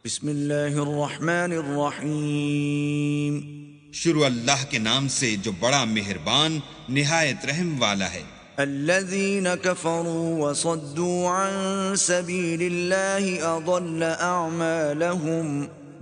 بسم اللہ الرحمن الرحیم۔ شروع اللہ کے نام سے جو بڑا مہربان نہایت رحم والا ہے۔ الذین کفروا وصدوا عن سبیل اللہ اضل اعمالہم۔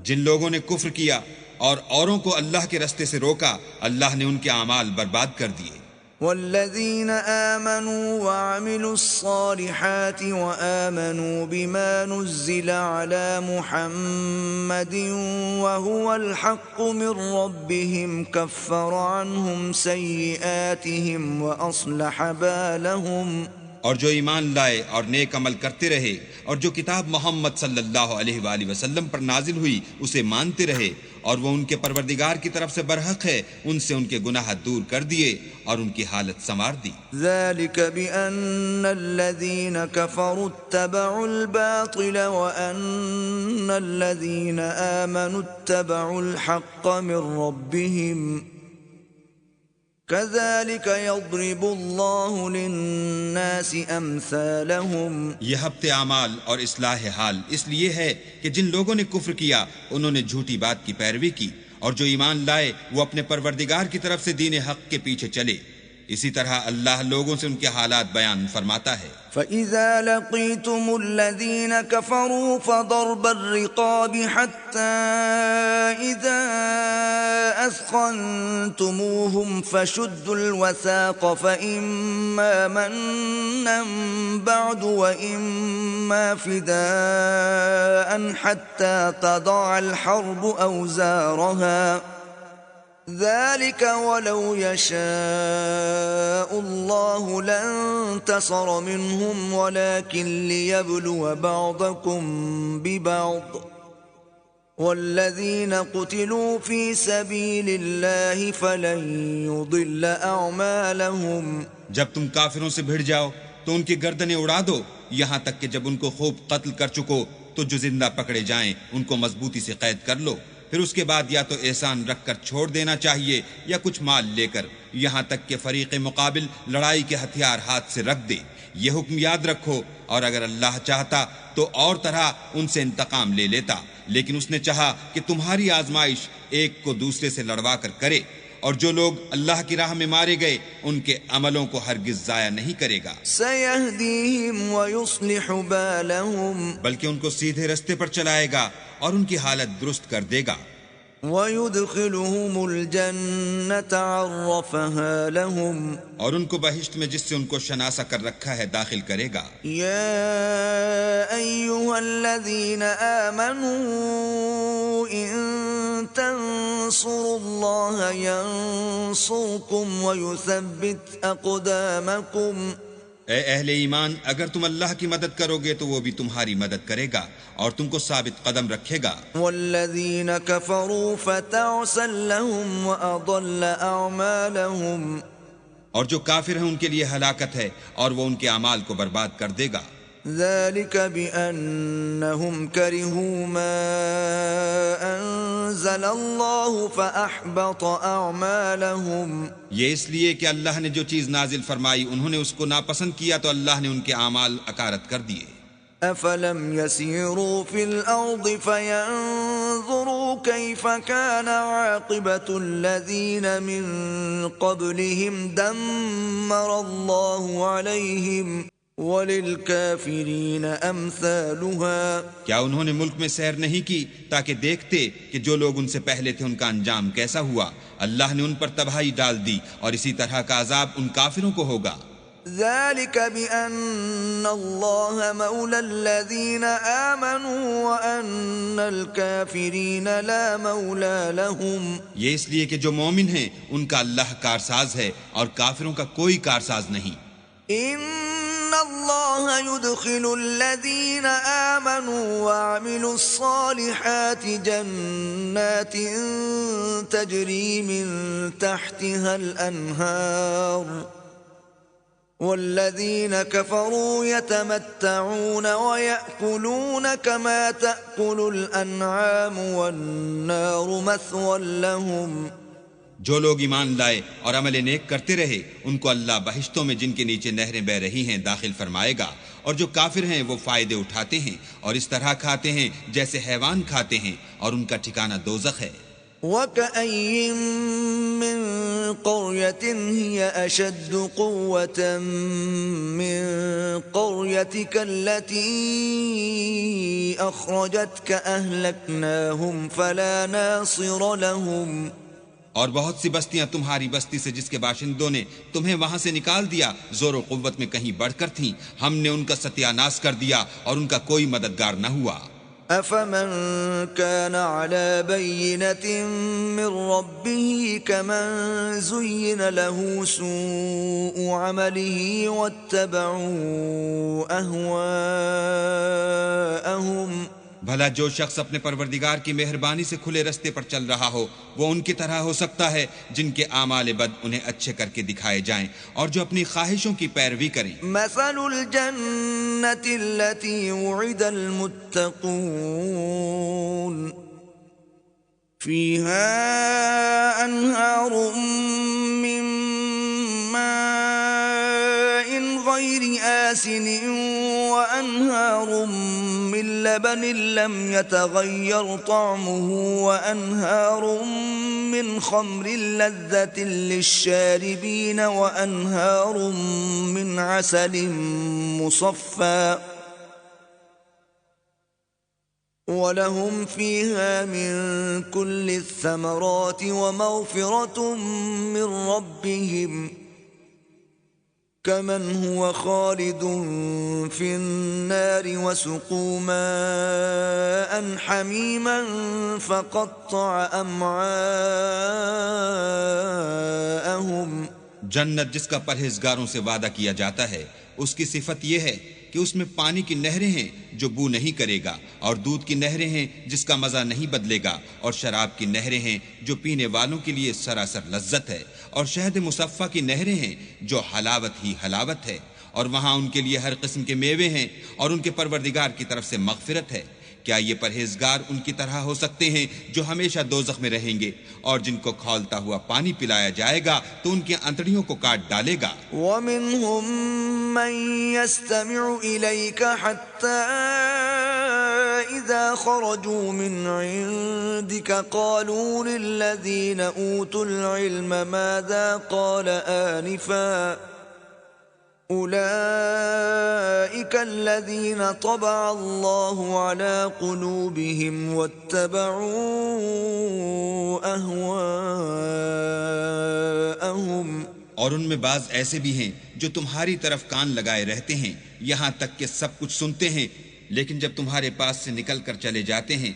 جن لوگوں نے کفر کیا اور اوروں کو اللہ کے رستے سے روکا، اللہ نے ان کے اعمال برباد کر دیے۔ والذین آمنوا وعملوا الصالحات وآمنوا بما نزل على محمد وهو الحق من ربهم كفر عنهم سيئاتهم وأصلح بالهم۔ اور جو ایمان لائے اور نیک عمل کرتے رہے اور جو کتاب محمد صلی اللہ علیہ وآلہ وسلم پر نازل ہوئی اسے مانتے رہے اور وہ ان کے پروردگار کی طرف سے برحق ہے، ان سے ان کے گناہ دور کر دیے اور ان کی حالت سنوار دی۔ ذلك بأن الذين كفروا اتبعوا الباطل وأن الذين آمنوا اتبعوا الحق من ربهم كذلك يضرب الله للناس أمثالهم۔ یہ ہفتے اعمال اور اصلاح حال اس لیے ہے کہ جن لوگوں نے کفر کیا انہوں نے جھوٹی بات کی پیروی کی، اور جو ایمان لائے وہ اپنے پروردگار کی طرف سے دین حق کے پیچھے چلے۔ اسی طرح اللہ لوگوں سے ان کے حالات بیان فرماتا ہے۔ فَإِذَا لَقِيتُمُ الَّذِينَ كَفَرُوا فَضَرْبَ الرِّقَابِ حَتَّى إِذَا أَثْخَنْتُمُوهُمْ فَشُدُّوا الْوَثَاقَ فَإِمَّا مَنًّا بَعْدُ وَإِمَّا فِدَاءً حَتَّى تَضَعَ الْحَرْبُ أَوْزَارَهَا ذلك ولو يشاء الله لانتصر منهم ولكن ليبلو بعضكم ببعض والذين قتلوا في سبيل الله فلن يضل أعمالهم۔ جب تم کافروں سے بھڑ جاؤ تو ان کی گردنیں اڑا دو، یہاں تک کہ جب ان کو خوب قتل کر چکو تو جو زندہ پکڑے جائیں ان کو مضبوطی سے قید کر لو، پھر اس کے بعد یا تو احسان رکھ کر چھوڑ دینا چاہیے یا کچھ مال لے کر، یہاں تک کہ فریق مقابل لڑائی کے ہتھیار ہاتھ سے رکھ دے۔ یہ حکم یاد رکھو، اور اگر اللہ چاہتا تو اور طرح ان سے انتقام لے لیتا، لیکن اس نے چاہا کہ تمہاری آزمائش ایک کو دوسرے سے لڑوا کر کرے، اور جو لوگ اللہ کی راہ میں مارے گئے ان کے عملوں کو ہرگز ضائع نہیں کرے گا۔ سَيَهْدِيهِمْ وَيُصْلِحُ بَالَهُمْ، بلکہ ان کو سیدھے رستے پر چلائے گا اور ان کی حالت درست کر دے گا۔ وَيُدْخِلُهُمُ الْجَنَّةَ عَرَّفَهَا لَهُمْ، اور ان کو بہشت میں جس سے ان کو شناسا کر رکھا ہے داخل کرے گا۔ يَا أَيُّهَا الَّذِينَ آمَنُوا إِن تَنصُرُوا اللَّهَ يَنصُرْكُمْ وَيُثَبِّتْ أَقْدَامَكُمْ۔ اے اہل ایمان، اگر تم اللہ کی مدد کرو گے تو وہ بھی تمہاری مدد کرے گا اور تم کو ثابت قدم رکھے گا۔ وَالَّذِينَ كَفَرُوا فَتَعْسًا لَهُمْ وَأَضَلَّ أَعْمَالَهُمْ، اور جو کافر ہیں ان کے لیے ہلاکت ہے اور وہ ان کے اعمال کو برباد کر دے گا۔ ذلك بأنهم كرهوا ما أنزل الله فأحبط أعمالهم۔ یہ اس لیے کہ اللہ نے جو چیز نازل فرمائی انہوں نے اس کو ناپسند کیا تو اللہ نے ان کے اعمال اکارت کر دیے۔ أفلم يسيروا في الأرض فينظروا كيف كان عاقبة الذين من قبلهم دمر الله عليهم وَلِلْكَافِرِينَ أَمْثَالُهَا۔ کیا انہوں نے ملک میں سیر نہیں کی تاکہ دیکھتے کہ جو لوگ ان سے پہلے تھے ان کا انجام کیسا ہوا؟ اللہ نے ان پر تباہی ڈال دی اور اسی طرح کا عذاب ان کافروں کو ہوگا۔ ذَلِكَ بِأَنَّ اللَّهَ مَوْلَى الَّذِينَ آمَنُوا وَأَنَّ الْكَافِرِينَ لَا مَوْلَى لَهُمْ۔ یہ اس لیے کہ جو مومن ہیں ان کا اللہ کارساز ہے اور کافروں کا کوئی کارساز نہیں۔ إِنَّ اللَّهَ يُدْخِلُ الَّذِينَ آمَنُوا وَعَمِلُوا الصَّالِحَاتِ جَنَّاتٍ تَجْرِي مِن تَحْتِهَا الْأَنْهَارُ وَالَّذِينَ كَفَرُوا يَتَمَتَّعُونَ وَيَأْكُلُونَ كَمَا تَأْكُلُ الْأَنْعَامُ وَالنَّارُ مَثْوًى لَهُمْ۔ جو لوگ ایمان لائے اور عمل نیک کرتے رہے ان کو اللہ بہشتوں میں جن کے نیچے نہریں بہ رہی ہیں داخل فرمائے گا، اور جو کافر ہیں وہ فائدے اٹھاتے ہیں اور اس طرح کھاتے ہیں جیسے حیوان کھاتے ہیں، اور ان کا ٹھکانہ دوزخ ہے۔ وَكَأَيٍّ مِّن قَرْيَةٍ هِيَ أَشَدُّ قُوَّةً مِّن قَرْيَتِكَ الَّتِي أَخْرَجَتْكَ أَهْلَكْنَاهُمْ فَلَا نَاصِرَ لَهُمْ۔ اور بہت سی بستیاں تمہاری بستی سے جس کے باشندوں نے تمہیں وہاں سے نکال دیا زور و قوت میں کہیں بڑھ کر تھیں، ہم نے ان کا ستیہ ناش کر دیا اور ان کا کوئی مددگار نہ ہوا۔ أَفَمَن كَانَ عَلَى بَيِّنَةٍ مِّن رَّبِّهِ كَمَن زُيِّنَ لَهُ سُوءُ عَمَلِهِ وَاتَّبَعُوا أَهْوَاءَهُمْ۔ بھلا جو شخص اپنے پروردگار کی مہربانی سے کھلے رستے پر چل رہا ہو وہ ان کی طرح ہو سکتا ہے جن کے اعمال بد انہیں اچھے کر کے دکھائے جائیں اور جو اپنی خواہشوں کی پیروی کریں۔ مثل الجنة التي وعد المتقون فيها أنهار من ماء غير آسن وأنهار من لبن لم يتغير طعمه وأنهار من خمر لذة للشاربين وأنهار من عسل مصفى ولهم فيها من كل الثمرات ومغفرة من ربهم كمن هو خالد في النار وسقوا ماء حميما فقطع أمعاءهم۔ جنت جس کا پرہیزگاروں سے وعدہ کیا جاتا ہے اس کی صفت یہ ہے کہ اس میں پانی کی نہریں ہیں جو بو نہیں کرے گا، اور دودھ کی نہریں ہیں جس کا مزہ نہیں بدلے گا، اور شراب کی نہریں ہیں جو پینے والوں کے لیے سراسر لذت ہے، اور شہد مصفہ کی نہریں ہیں جو حلاوت ہی حلاوت ہے، اور وہاں ان کے لیے ہر قسم کے میوے ہیں اور ان کے پروردگار کی طرف سے مغفرت ہے۔ کیا یہ پرہیزگار ان کی طرح ہو سکتے ہیں جو ہمیشہ دوزخ میں رہیں گے اور جن کو کھولتا ہوا پانی پلایا جائے گا تو ان کی انتڑیوں کو کاٹ ڈالے گا۔ وَمِنْهُمْ مَنْ يَسْتَمِعُ إِلَيْكَ حَتَّى إِذَا خَرَجُوا مِنْ عِنْدِكَ قَالُوا لِلَّذِينَ أُوتُوا الْعِلْمَ مَاذَا قَالَ آنِفًا أولئك الذين طبع الله على قلوبهم واتبعوا أهواءهم۔ اور ان میں بعض ایسے بھی ہیں جو تمہاری طرف کان لگائے رہتے ہیں یہاں تک کہ سب کچھ سنتے ہیں، لیکن جب تمہارے پاس سے نکل کر چلے جاتے ہیں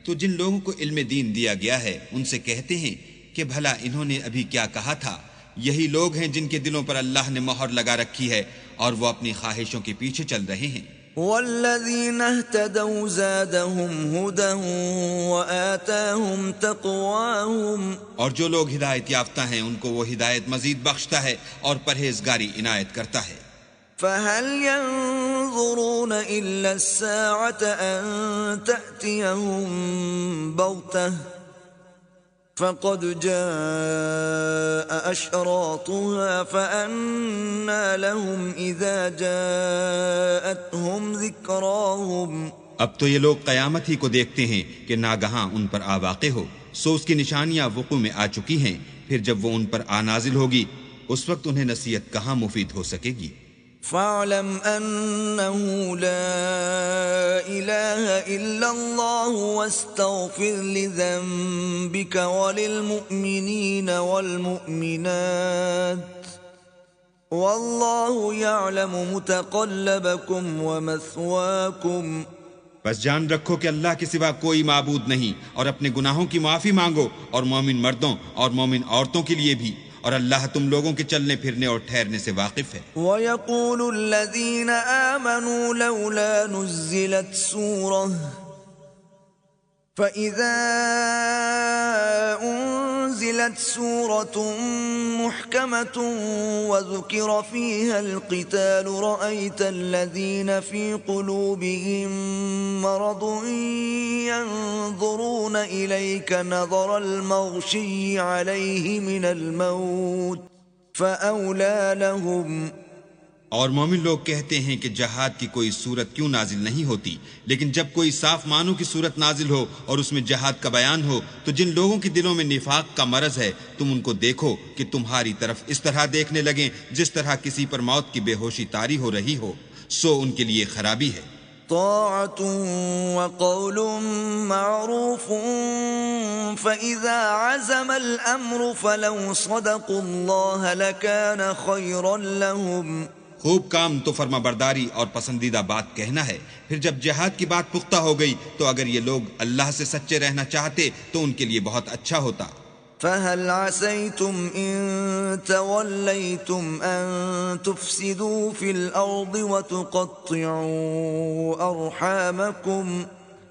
تو جن لوگوں کو علم دین دیا گیا ہے ان سے کہتے ہیں کہ بھلا انہوں نے ابھی کیا کہا تھا۔ یہی لوگ ہیں جن کے دلوں پر اللہ نے مہر لگا رکھی ہے اور وہ اپنی خواہشوں کے پیچھے چل رہے ہیں۔ والذین اہتدوا زادهم ہدى وآتاهم تقواهم۔ اور جو لوگ ہدایت یافتہ ہیں ان کو وہ ہدایت مزید بخشتا ہے اور پرہیزگاری عنایت کرتا ہے۔ فهل ينظرون إلا الساعة أن تأتيهم بغتة فقد جاء أشراطها فأنى لهم إذا جاءتهم ذكراهم۔ اب تو یہ لوگ قیامت ہی کو دیکھتے ہیں کہ ناگہاں ان پر آ واقع ہو، سو اس کی نشانیاں وقوع میں آ چکی ہیں، پھر جب وہ ان پر آ نازل ہوگی اس وقت انہیں نصیحت کہاں مفید ہو سکے گی۔ فاعلم أنه لا إله إلا الله واستغفر لذنبك وللمؤمنين والمؤمنات والله يعلم متقلبكم ومثواكم۔ بس جان رکھو کہ اللہ کے سوا کوئی معبود نہیں، اور اپنے گناہوں کی معافی مانگو، اور مومن مردوں اور مومن عورتوں کے لیے بھی، اور اللہ تم لوگوں کے چلنے پھرنے اور ٹھہرنے سے واقف ہے۔ وَيَقُولُ الَّذِينَ آمَنُوا لَوْلَا نُزِّلَتْ سُورَةٌ فَإِذَا أُنزِلَتْ سُورَةٌ مُحْكَمَةٌ وَذُكِرَ فِيهَا الْقِتَالُ رَأَيْتَ الَّذِينَ فِي قُلُوبِهِم مَّرَضٌ يَنظُرُونَ ينظرون إليك نظر المغشي عليه من الموت فأولى لهم. اور مومن لوگ کہتے ہیں کہ جہاد کی کوئی صورت کیوں نازل نہیں ہوتی، لیکن جب کوئی صاف معنوں کی صورت نازل ہو اور اس میں جہاد کا بیان ہو تو جن لوگوں کے دلوں میں نفاق کا مرض ہے تم ان کو دیکھو کہ تمہاری طرف اس طرح دیکھنے لگیں جس طرح کسی پر موت کی بے ہوشی طاری ہو رہی ہو، سو ان کے لیے خرابی ہے. طاعة وقول معروف فإذا عزم الأمر فلو صدقوا الله لكان خيرا لهم. خوب کام تو فرما برداری اور پسندیدہ بات کہنا ہے، پھر جب جہاد کی بات پختہ ہو گئی تو اگر یہ لوگ اللہ سے سچے رہنا چاہتے تو ان کے لیے بہت اچھا ہوتا. فهل عسيتم إن توليتم أن تفسدوا في الأرض وتقطعوا أرحامكم.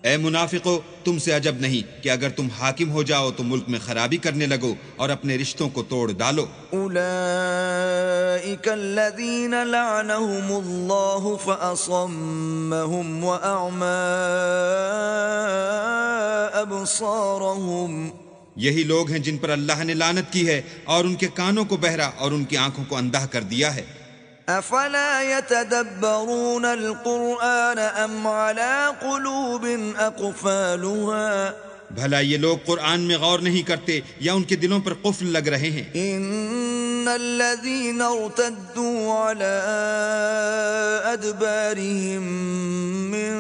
اے منافقو، تم سے عجب نہیں کہ اگر تم حاکم ہو جاؤ تو ملک میں خرابی کرنے لگو اور اپنے رشتوں کو توڑ ڈالو. أولئك الذين لعنهم الله فأصمهم وأعمى أبصارهم. یہی لوگ ہیں جن پر اللہ نے لعنت کی ہے اور ان کے کانوں کو بہرا اور ان کی آنکھوں کو اندھا کر دیا ہے. افلا يتدبرون القرآن ام على قلوب اقفالها. بھلا یہ لوگ قرآن میں غور نہیں کرتے یا ان کے دلوں پر قفل لگ رہے ہیں؟ ان الذين ارتدوا على ادبارهم من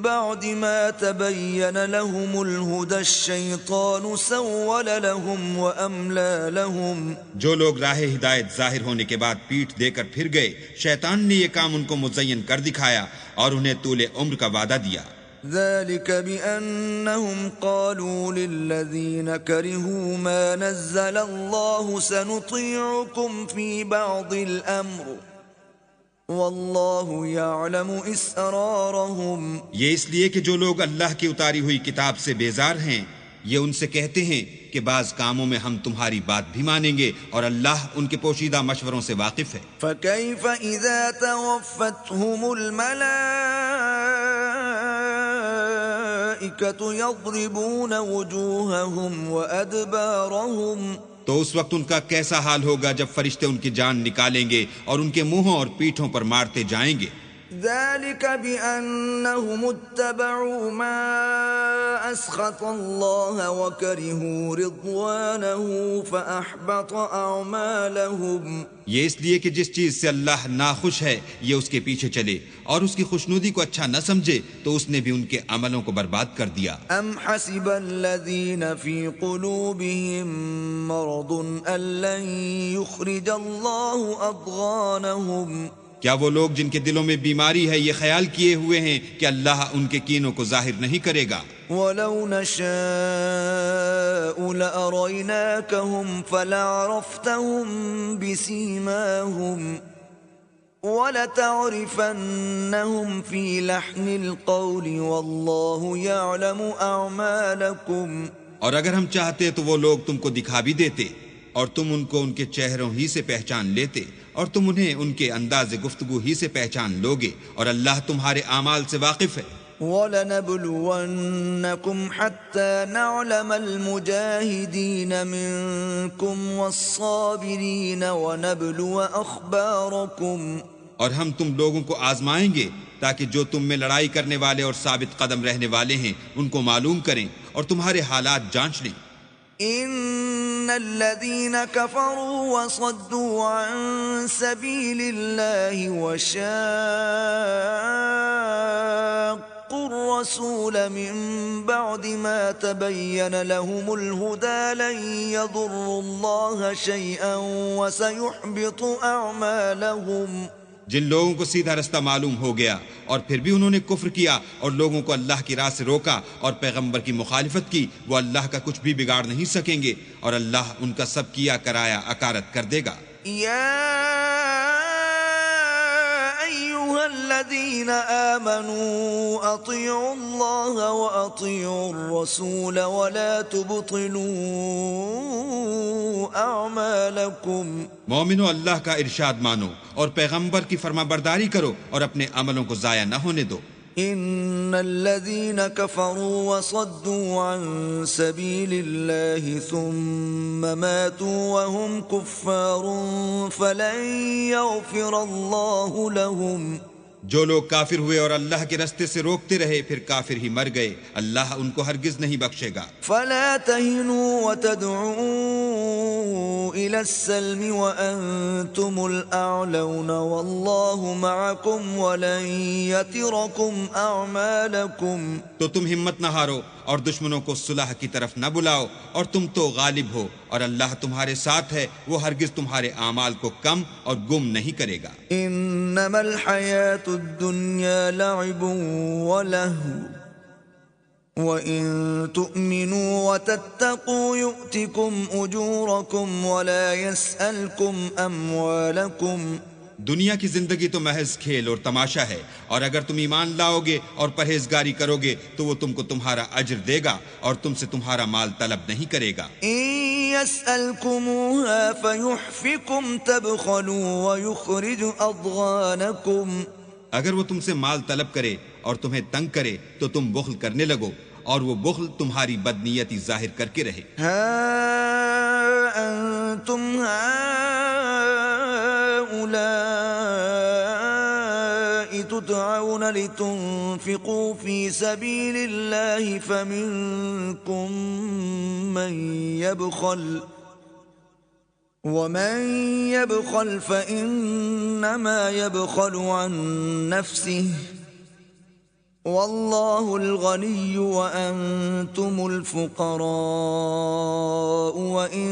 بعد ما تبين لهم الهدى الشيطان سول لهم واملى لهم. جو لوگ راہ ہدایت ظاہر ہونے کے بعد پیٹھ دے کر پھر گئے، شیطان نے یہ کام ان کو مزین کر دکھایا اور انہیں طول عمر کا وعدہ دیا. ذلك بأنهم قالوا للذين كرهوا ما نزل الله سنطيعكم في بعض الأمر والله يعلم إسرارهم. یہ اس لیے کہ جو لوگ اللہ کی اتاری ہوئی کتاب سے بیزار ہیں یہ ان سے کہتے ہیں کہ بعض کاموں میں ہم تمہاری بات بھی مانیں گے اور اللہ ان کے پوشیدہ مشوروں سے واقف ہے. فكيف إذا توفتهم الملائكة يضربون وجوههم وأدبارهم. تو اس وقت ان کا کیسا حال ہوگا جب فرشتے ان کی جان نکالیں گے اور ان کے منہوں اور پیٹھوں پر مارتے جائیں گے. ذلك بأنهم اتبعوا ما أسخط الله وكرهوا رضوانه فأحبط أعمالهم. یہ اس لیے کہ جس چیز سے اللہ ناخوش ہے یہ اس کے پیچھے چلے اور اس کی خوشنودی کو اچھا نہ سمجھے تو اس نے بھی ان کے عملوں کو برباد کر دیا. ام حسب الذين في قلوبهم مرض أن لن يخرج الله أضغانهم. کیا وہ لوگ جن کے دلوں میں بیماری ہے یہ خیال کیے ہوئے ہیں کہ اللہ ان کے کینوں کو ظاہر نہیں کرے گا؟ وَلَوْ نَشَاءُ لَأَرَيْنَاكَهُمْ فَلَعَرَفْتَهُمْ بِسِيمَاهُمْ وَلَتَعْرِفَنَّهُمْ فِي لَحْنِ الْقَوْلِ وَاللَّهُ يَعْلَمُ أَعْمَالَكُمْ. اور اگر ہم چاہتے تو وہ لوگ تم کو دکھا بھی دیتے اور تم ان کو ان کے چہروں ہی سے پہچان لیتے اور تم انہیں ان کے انداز گفتگو ہی سے پہچان لوگے اور اللہ تمہارے اعمال سے واقف ہے. وَلَنَبْلُوَنَّكُمْ حَتَّى نَعْلَمَ الْمُجَاهِدِينَ مِنْكُمْ وَالصَّابِرِينَ وَنَبْلُوَ أَخْبَارَكُمْ. اور ہم تم لوگوں کو آزمائیں گے تاکہ جو تم میں لڑائی کرنے والے اور ثابت قدم رہنے والے ہیں ان کو معلوم کریں اور تمہارے حالات جانچ لیں. ان الذين كفروا وصدوا عن سبيل الله وشاقوا الرسول من بعد ما تبين لهم الهدى لن يضروا الله شيئا وسيحبط اعمالهم. جن لوگوں کو سیدھا رستہ معلوم ہو گیا اور پھر بھی انہوں نے کفر کیا اور لوگوں کو اللہ کی راہ سے روکا اور پیغمبر کی مخالفت کی، وہ اللہ کا کچھ بھی بگاڑ نہیں سکیں گے اور اللہ ان کا سب کیا کرایا اکارت کر دے گا. یا ایھا الذین آمنوا اطیعوا اللہ واطیعوا الرسول ولا تبطلوا اعمالکم. مومنو، اللہ کا ارشاد مانو اور پیغمبر کی فرما برداری کرو اور اپنے عملوں کو ضائع نہ ہونے دو. إن الذين كفروا وصدوا عن سبيل الله ثم ماتوا وهم كفار فلن يغفر الله لهم جو لوگ کافر ہوئے اور اللہ کے رستے سے روکتے رہے پھر کافر ہی مر گئے، اللہ ان کو ہرگز نہیں بخشے گا۔ فلا تهنوا وتدعوا إلى السلم وأنتم الأعلون والله معكم ولن يتركم أعمالكم۔ تو تم ہمت نہ ہارو اور دشمنوں کو صلح کی طرف نہ بلاؤ، اور تم تو غالب ہو اور اللہ تمہارے ساتھ ہے، وہ ہرگز تمہارے اعمال کو کم اور گم نہیں کرے گا۔ انما الحیاة الدنیا لعب ولہو وَإِن تُؤْمِنُوا وَتَتَّقُوا يُؤْتِكُمْ أُجُورَكُمْ وَلَا يَسْأَلْكُمْ أَمْوَالَكُمْ۔ دنیا کی زندگی تو محض کھیل اور تماشا ہے، اور اگر تم ایمان لاؤ گے اور پرہیزگاری کرو گے تو وہ تم کو تمہارا اجر دے گا اور تم سے تمہارا مال طلب نہیں کرے گا۔ إِن يَسْأَلْكُمُوهَا فَيُحْفِكُمْ تَبْخَلُوا وَيُخْرِجُ أَضْغَانَكُمْ۔ اگر وہ تم سے مال طلب کرے اور تمہیں تنگ کرے تو تم بخل کرنے لگو، اور وہ بخل تمہاری بدنیتی ظاہر کر کے رہے۔ ہا انتم هؤلاء تدعون لتنفقوا في سبيل الله فمنكم من يبخل ومن يبخل فإنما يبخل عن نفسه والله الغني وأنتم الفقراء وإن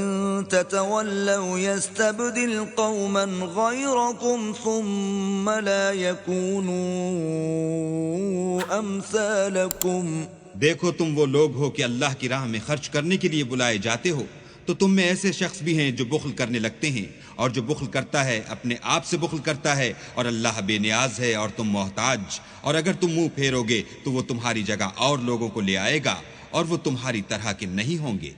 تتولوا يستبدل قوما غيركم ثم لا يكونوا أمثالكم۔ دیکھو تم وہ لوگ ہو کہ اللہ کی راہ میں خرچ کرنے کے لیے بلائے جاتے ہو، تو تم میں ایسے شخص بھی ہیں جو بخل کرنے لگتے ہیں، اور جو بخل کرتا ہے اپنے آپ سے بخل کرتا ہے، اور اللہ بے نیاز ہے اور تم محتاج، اور اگر تم منہ پھیرو گے تو وہ تمہاری جگہ اور لوگوں کو لے آئے گا اور وہ تمہاری طرح کے نہیں ہوں گے۔